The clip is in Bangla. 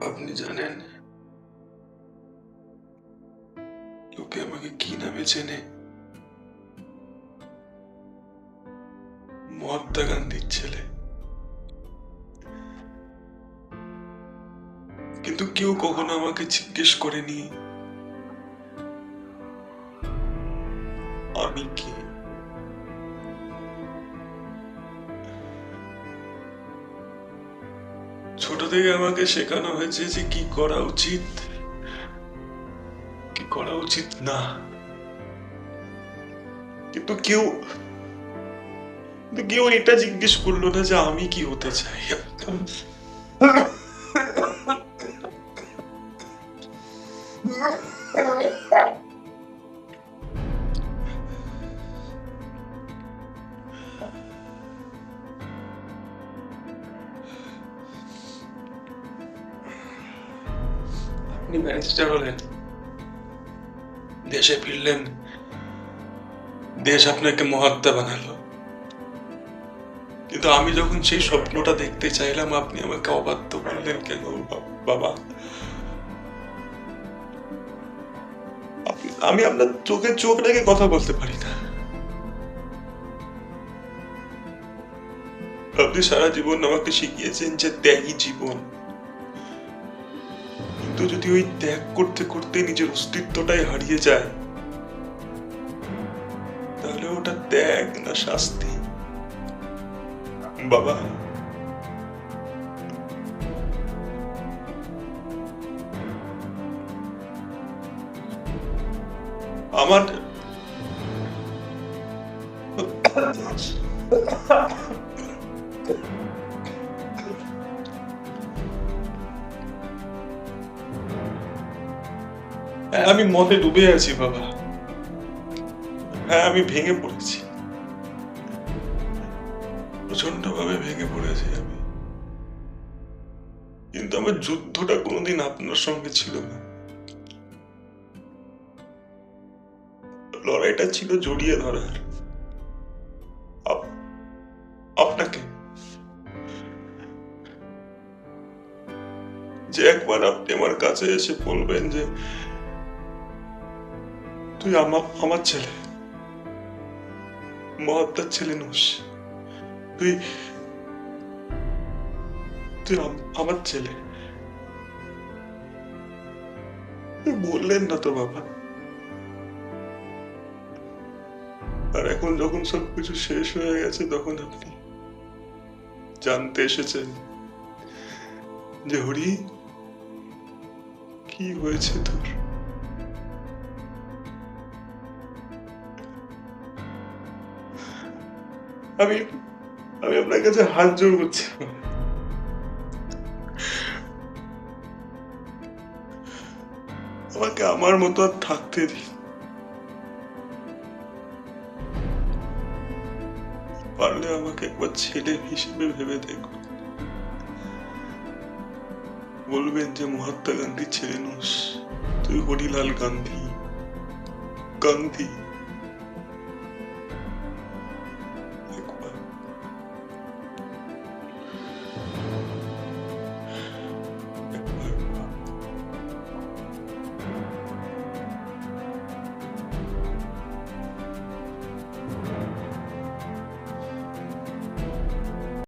আপনি জানেন লোকে আমাকে কি নামে চেনে? মহাত্মা গান্ধীর ছেলে। কিন্তু কেউ কখনো আমাকে জিজ্ঞেস করেনি আমি কি। ছোট থেকে আমাকে শেখানো হয়েছে যে কি করা উচিত, কি করা উচিত না। কিন্তু কেউ এটা জিজ্ঞেস করলো না যে আমি কি হতে চাই। আপনি ব্যারিস্টার হলেন, দেশে ফিরলেন, দেশ আপনাকে মহাত্মা বানালো। কিন্তু আমি যখন সেই স্বপ্নটা দেখতে চাইলাম আপনি আমাকে অবাধ্য করলেন কেন বাবা? আমি আপনার চোখে চোখ রেখে কথা বলতে পারি না। আপনি সারা জীবন আমাকে শিখিয়েছেন যে ত্যাগই জীবন। কিন্তু যদি ওই ত্যাগ করতে করতে নিজের অস্তিত্বটাই হারিয়ে যায়, তাহলে ওটা ত্যাগ না শাস্তি বাবা? আমার আমি মদে ডুবে আছি বাবা। হ্যাঁ, আমি ভেঙে পড়েছি, প্রচন্ড ভাবে ভেঙে পড়েছি আমি। কিন্তু আমার যুদ্ধটা কোনোদিন আপনার সঙ্গে ছিল না। লড়াইটা ছিল জড়িয়ে ধরার আপনাকে। যে একবার আপনি আমার কাছে এসে বলবেন যে তুই আমার ছেলে, মহাত্মার ছেলে নোস, তুই তুই আমার ছেলে। বললেন না তো বাবা। আর এখন যখন সবকিছু শেষ হয়ে গেছে তখন আপনি জানতে এসেছেন যে হরি কি হয়েছে তোর। আমি আমি আপনার কাছে হাত জোড় করছি, আমাকে আমার মতো আর থাকতে দিন। পারলে আমাকে একবার ছেলে হিসেবে ভেবে দেখুন। বলবেন যে মহাত্মা গান্ধীর ছেলে নোস, তুই হরিলাল গান্ধী। গান্ধী